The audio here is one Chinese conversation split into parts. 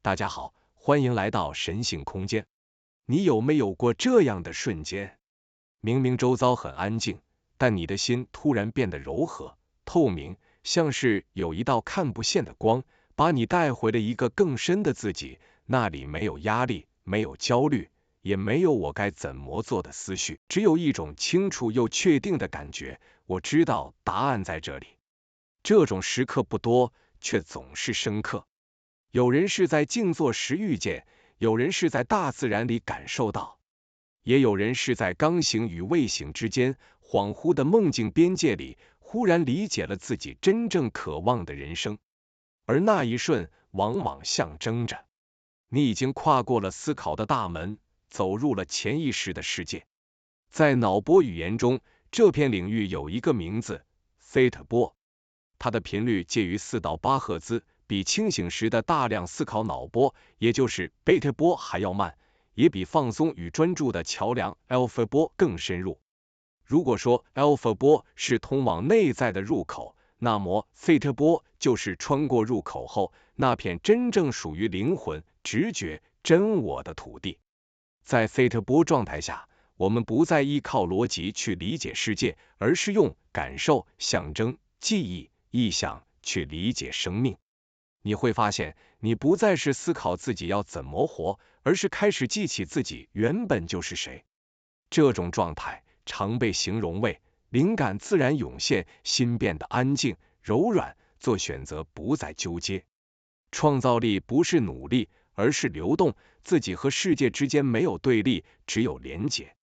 大家好，欢迎来到神性空间。你有没有过这样的瞬间？明明周遭很安静，但你的心突然变得柔和、透明，像是有一道看不见的光，把你带回了一个更深的自己。那里没有压力，没有焦虑，也没有我该怎么做的思绪，只有一种清楚又确定的感觉。我知道答案在这里。这种时刻不多，却总是深刻。有人是在静坐时遇见，有人是在大自然里感受到，也有人是在刚醒与未醒之间，恍惚的梦境边界里，忽然理解了自己真正渴望的人生。而那一瞬，往往象征着你已经跨过了思考的大门，走入了潜意识的世界。在脑波语言中，这片领域有一个名字，theta波，它的频率介于4到8赫兹，比清醒时的大量思考脑波，也就是贝塔波还要慢，也比放松与专注的桥梁 alpha 波更深入。如果说 alpha 波是通往内在的入口，那么 theta 波就是穿过入口后那片真正属于灵魂、直觉、真我的土地。在 theta 波状态下，我们不再依靠逻辑去理解世界，而是用感受、象征、记忆、意象去理解生命。你会发现，你不再是思考自己要怎么活，而是开始记起自己原本就是谁。这种状态常被形容为灵感自然涌现，心变得安静、柔软，做选择不再纠结。创造力不是努力，而是流动，自己和世界之间没有对立，只有连结。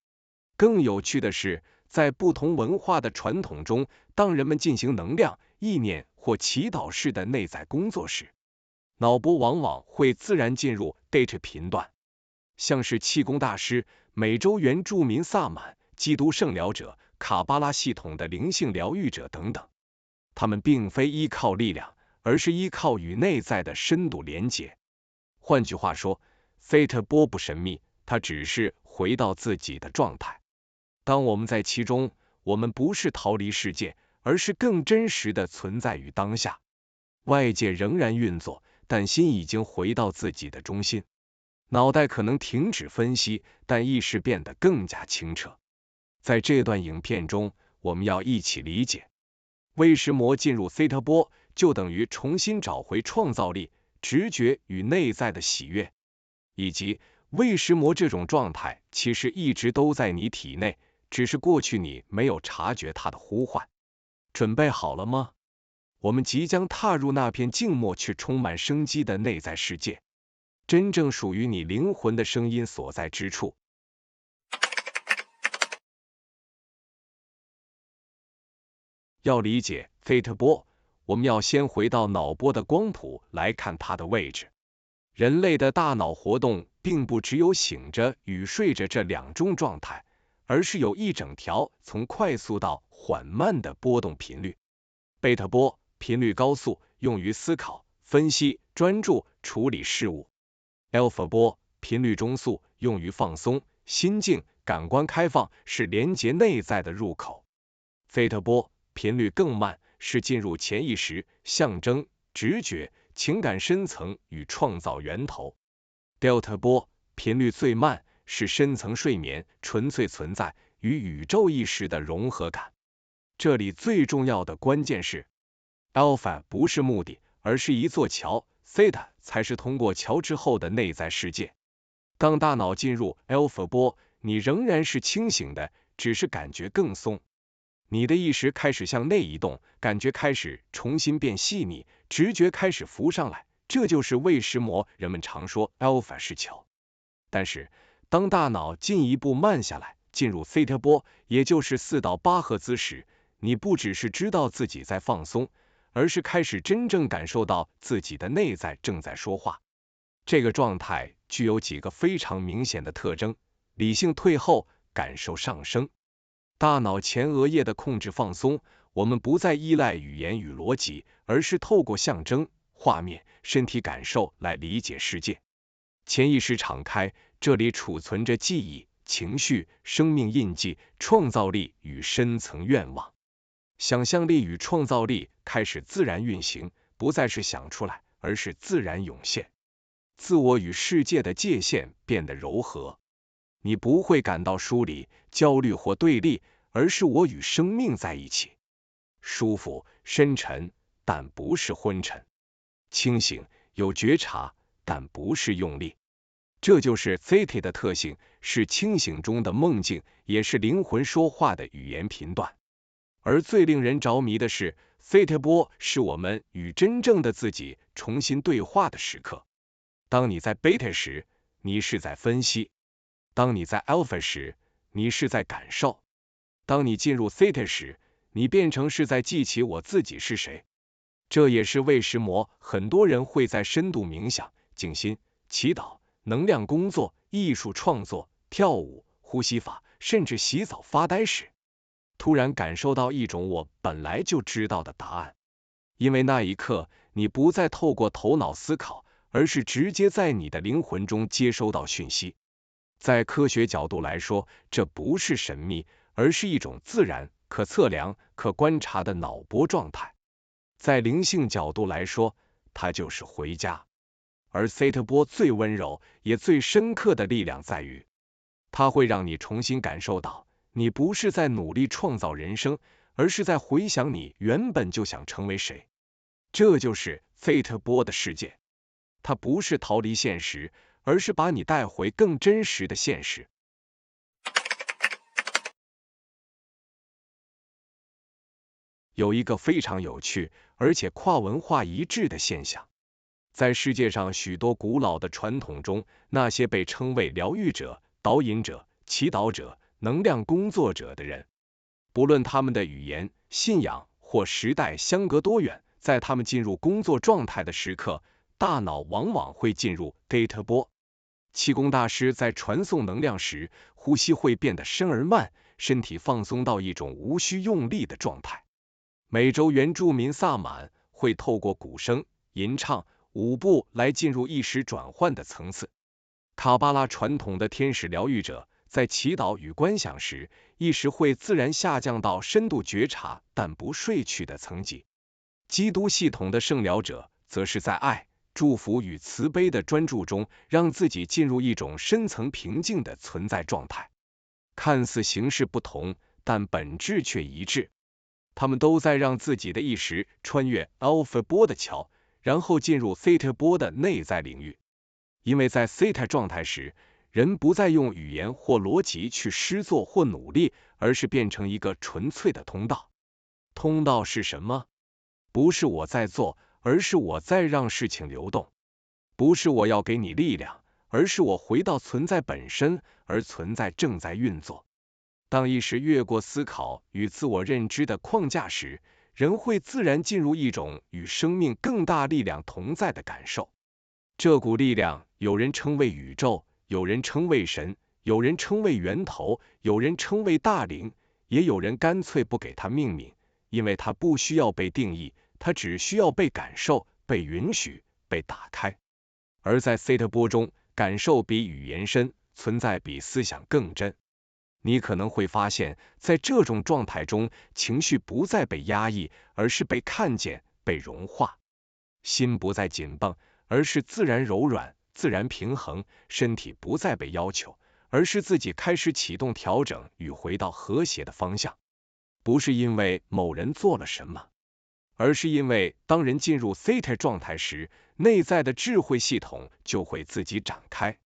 更有趣的是，在不同文化的传统中，当人们进行能量、意念或祈祷式的内在工作时，脑波往往会自然进入 theta 频段。像是气功大师、美洲原住民萨满、基督圣疗者、卡巴拉系统的灵性疗愈者等等，他们并非依靠力量，而是依靠与内在的深度连结。换句话说，theta 波不神秘，它只是回到自己的状态。当我们在其中，我们不是逃离世界，而是更真实的存在于当下。外界仍然运作，但心已经回到自己的中心。脑袋可能停止分析，但意识变得更加清澈。在这段影片中，我们要一起理解，为什么进入 theta 波就等于重新找回创造力、直觉与内在的喜悦，以及为什么这种状态其实一直都在你体内，只是过去你没有察觉它的呼唤。准备好了吗？我们即将踏入那片静默却充满生机的内在世界，真正属于你灵魂的声音所在之处。要理解 theta 波，我们要先回到脑波的光谱来看它的位置。人类的大脑活动并不只有醒着与睡着这两种状态，而是有一整条从快速到缓慢的波动频率。贝塔波频率高速，用于思考、分析、专注、处理事物。alpha 波频率中速，用于放松、心静、感官开放，是连接内在的入口。theta 波频率更慢，是进入潜意识、象征、直觉、情感深层与创造源头。delta 波频率最慢，是深层睡眠、纯粹存在与宇宙意识的融合感。这里最重要的关键是 alpha 不是目的，而是一座桥， theta 才是通过桥之后的内在世界。当大脑进入 alpha 波，你仍然是清醒的，只是感觉更松。你的意识开始向内移动，感觉开始重新变细腻，直觉开始浮上来。这就是为什么人们常说 alpha 是桥。但是当大脑进一步慢下来，进入 theta 波，也就是4到8赫兹时，你不只是知道自己在放松，而是开始真正感受到自己的内在正在说话。这个状态具有几个非常明显的特征：理性退后，感受上升。大脑前额叶的控制放松，我们不再依赖语言与逻辑，而是透过象征、画面、身体感受来理解世界。潜意识敞开，这里储存着记忆、情绪、生命印记、创造力与深层愿望。想象力与创造力开始自然运行，不再是想出来，而是自然涌现。自我与世界的界限变得柔和。你不会感到疏离、焦虑或对立，而是我与生命在一起。舒服、深沉，但不是昏沉；清醒、有觉察，但不是用力。这就是 Theta 的特性，是清醒中的梦境，也是灵魂说话的语言频段。而最令人着迷的是， Theta 波是我们与真正的自己重新对话的时刻。当你在 Beta 时，你是在分析；当你在 Alpha 时，你是在感受；当你进入 Theta 时，你变成是在记起我自己是谁。这也是为什么很多人会在深度冥想、静心、祈祷、能量工作、艺术创作、跳舞、呼吸法，甚至洗澡发呆时，突然感受到一种我本来就知道的答案。因为那一刻，你不再透过头脑思考，而是直接在你的灵魂中接收到讯息。在科学角度来说，这不是神秘，而是一种自然、可测量、可观察的脑波状态。在灵性角度来说，它就是回家。而 Theta 波最温柔也最深刻的力量在于，它会让你重新感受到，你不是在努力创造人生，而是在回想你原本就想成为谁。这就是 Theta 波的世界。它不是逃离现实，而是把你带回更真实的现实。有一个非常有趣而且跨文化一致的现象，在世界上许多古老的传统中，那些被称为疗愈者、导引者、祈祷者、能量工作者的人，不论他们的语言、信仰或时代相隔多远，在他们进入工作状态的时刻，大脑往往会进入 Theta 波。气功大师在传送能量时，呼吸会变得深而慢，身体放松到一种无需用力的状态。美洲原住民萨满会透过鼓声、吟唱、舞步来进入意识转换的层次。卡巴拉传统的天使疗愈者在祈祷与观想时，意识会自然下降到深度觉察但不睡去的层级。基督系统的圣疗者则是在爱、祝福与慈悲的专注中，让自己进入一种深层平静的存在状态。看似形式不同，但本质却一致。他们都在让自己的意识穿越 Alpha 波的桥，然后进入 Theta 波的内在领域。因为在 Theta 状态时，人不再用语言或逻辑去施作或努力，而是变成一个纯粹的通道。通道是什么？不是我在做，而是我在让事情流动。不是我要给你力量，而是我回到存在本身，而存在正在运作。当意识越过思考与自我认知的框架时，人会自然进入一种与生命更大力量同在的感受。这股力量，有人称为宇宙，有人称为神，有人称为源头，有人称为大灵，也有人干脆不给它命名，因为它不需要被定义，它只需要被感受、被允许、被打开。而在 Theta 波中，感受比语言深，存在比思想更真。你可能会发现，在这种状态中，情绪不再被压抑，而是被看见、被融化。心不再紧绷，而是自然柔软、自然平衡。身体不再被要求，而是自己开始启动调整与回到和谐的方向。不是因为某人做了什么，而是因为当人进入 Theta 状态时，内在的智慧系统就会自己展开。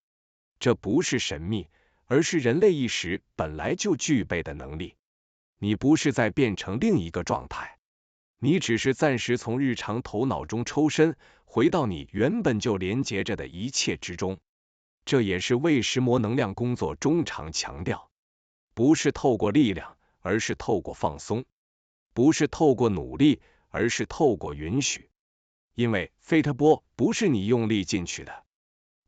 这不是神秘，而是人类意识本来就具备的能力。你不是在变成另一个状态，你只是暂时从日常头脑中抽身，回到你原本就连接着的一切之中。这也是为什么能量工作中常强调，不是透过力量，而是透过放松；不是透过努力，而是透过允许。因为 Theta 波不是你用力进去的，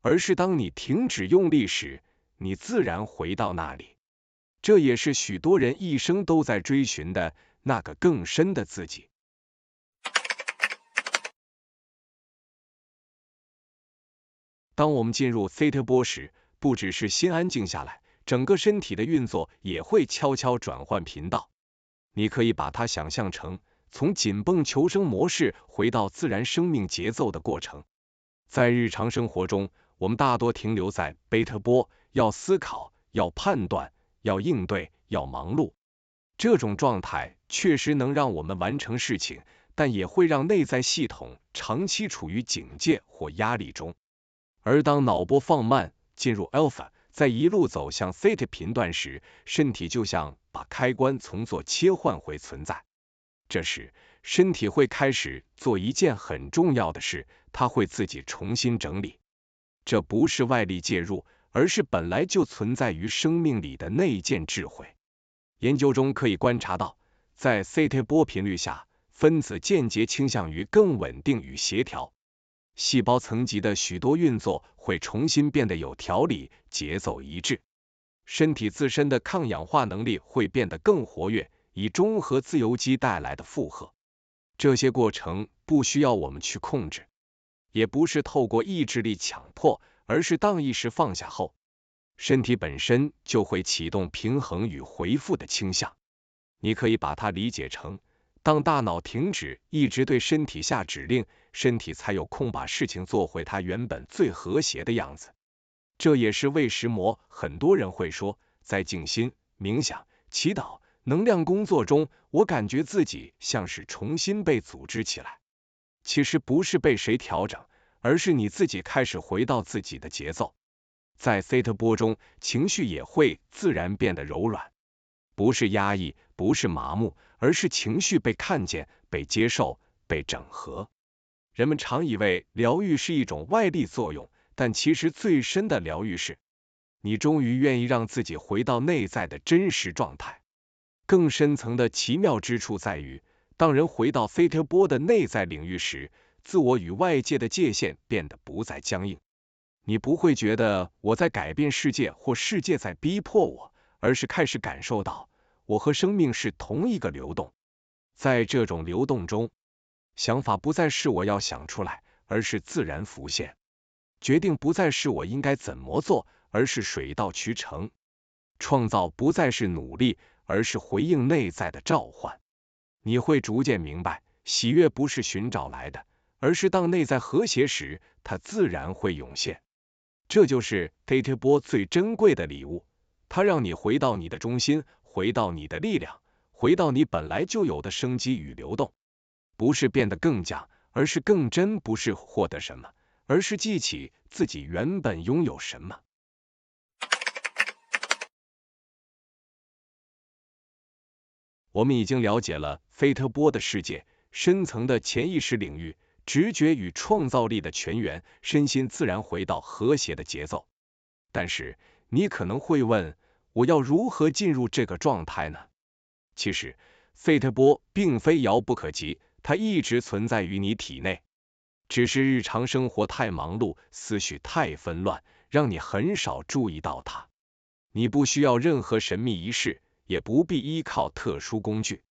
而是当你停止用力时，你自然回到那里。这也是许多人一生都在追寻的那个更深的自己。当我们进入 Theta 波时，不只是心安静下来，整个身体的运作也会悄悄转换频道。你可以把它想象成从紧绷求生模式回到自然生命节奏的过程。在日常生活中，我们大多停留在贝塔波，要思考，要判断，要应对，要忙碌。这种状态确实能让我们完成事情，但也会让内在系统长期处于警戒或压力中。而当脑波放慢，进入 alpha， 再一路走向 theta 频段时，身体就像把开关从左切换回存在。这时，身体会开始做一件很重要的事，它会自己重新整理。这不是外力介入，而是本来就存在于生命里的内建智慧。研究中可以观察到，在 theta 波频率下，分子间接倾向于更稳定与协调，细胞层级的许多运作会重新变得有条理，节奏一致。身体自身的抗氧化能力会变得更活跃，以中和自由基带来的负荷。这些过程不需要我们去控制，也不是透过意志力强迫，而是当意识放下后，身体本身就会启动平衡与回复的倾向。你可以把它理解成，当大脑停止一直对身体下指令，身体才有空把事情做回它原本最和谐的样子。这也是为什么很多人会说，在静心、冥想、祈祷、能量工作中，我感觉自己像是重新被组织起来。其实不是被谁调整，而是你自己开始回到自己的节奏。在 theta 波中，情绪也会自然变得柔软，不是压抑，不是麻木，而是情绪被看见、被接受、被整合。人们常以为疗愈是一种外力作用，但其实最深的疗愈是，你终于愿意让自己回到内在的真实状态。更深层的奇妙之处在于，当人回到 theta 波的内在领域时，自我与外界的界限变得不再僵硬。你不会觉得我在改变世界或世界在逼迫我，而是开始感受到我和生命是同一个流动。在这种流动中，想法不再是我要想出来，而是自然浮现；决定不再是我应该怎么做，而是水到渠成；创造不再是努力，而是回应内在的召唤。你会逐渐明白，喜悦不是寻找来的，而是当内在和谐时，它自然会涌现。这就是 theta 波最珍贵的礼物，它让你回到你的中心，回到你的力量，回到你本来就有的生机与流动。不是变得更假，而是更真；不是获得什么，而是记起自己原本拥有什么。我们已经了解了theta波的世界，深层的潜意识领域，直觉与创造力的泉源，身心自然回到和谐的节奏。但是你可能会问，我要如何进入这个状态呢？其实theta波并非遥不可及，它一直存在于你体内，只是日常生活太忙碌，思绪太纷乱，让你很少注意到它。你不需要任何神秘仪式，也不必依靠特殊工具，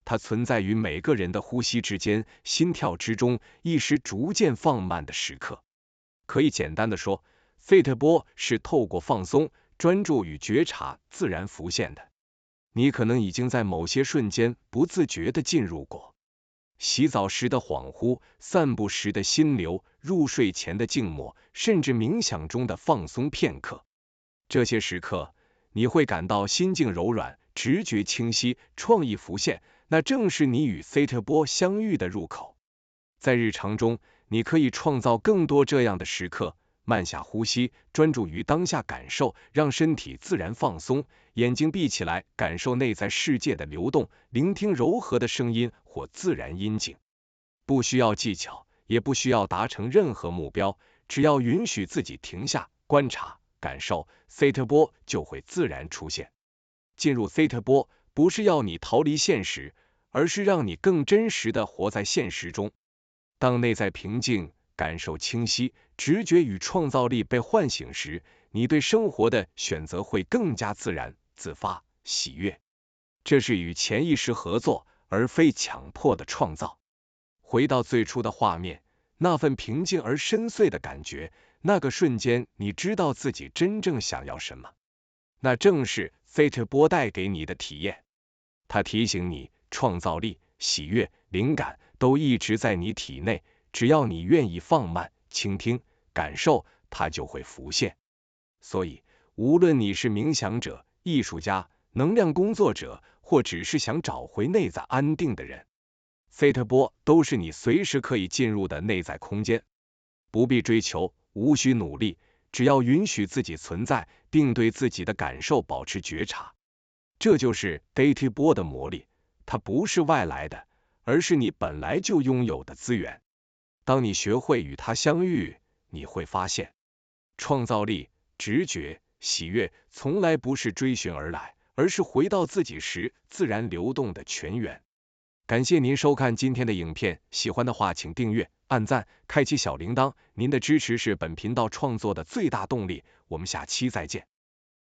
它存在于每个人的呼吸之间、心跳之中，意识逐渐放慢的时刻。可以简单的说，theta波是透过放松、专注与觉察自然浮现的。你可能已经在某些瞬间不自觉地进入过。洗澡时的恍惚，散步时的心流，入睡前的静默，甚至冥想中的放松片刻。这些时刻，你会感到心境柔软，直觉清晰，创意浮现，那正是你与theta波相遇的入口。在日常中，你可以创造更多这样的时刻，慢下呼吸，专注于当下感受，让身体自然放松，眼睛闭起来，感受内在世界的流动，聆听柔和的声音或自然音景。不需要技巧，也不需要达成任何目标，只要允许自己停下，观察、感受，theta波就会自然出现。进入theta波不是要你逃离现实，而是让你更真实的活在现实中。当内在平静，感受清晰，直觉与创造力被唤醒时，你对生活的选择会更加自然、自发、喜悦。这是与潜意识合作，而非强迫的创造。回到最初的画面，那份平静而深邃的感觉，那个瞬间，你知道自己真正想要什么。那正是theta波带给你的体验。它提醒你，创造力、喜悦、灵感都一直在你体内，只要你愿意放慢，倾听、感受，它就会浮现。所以，无论你是冥想者、艺术家、能量工作者，或只是想找回内在安定的人，Theta 波都是你随时可以进入的内在空间。不必追求，无需努力，只要允许自己存在，并对自己的感受保持觉察。这就是 Theta 波的魔力，它不是外来的，而是你本来就拥有的资源。当你学会与它相遇，你会发现，创造力、直觉、喜悦从来不是追寻而来，而是回到自己时自然流动的泉源。感谢您收看今天的影片，喜欢的话请订阅、按赞、开启小铃铛，您的支持是本频道创作的最大动力。我们下期再见。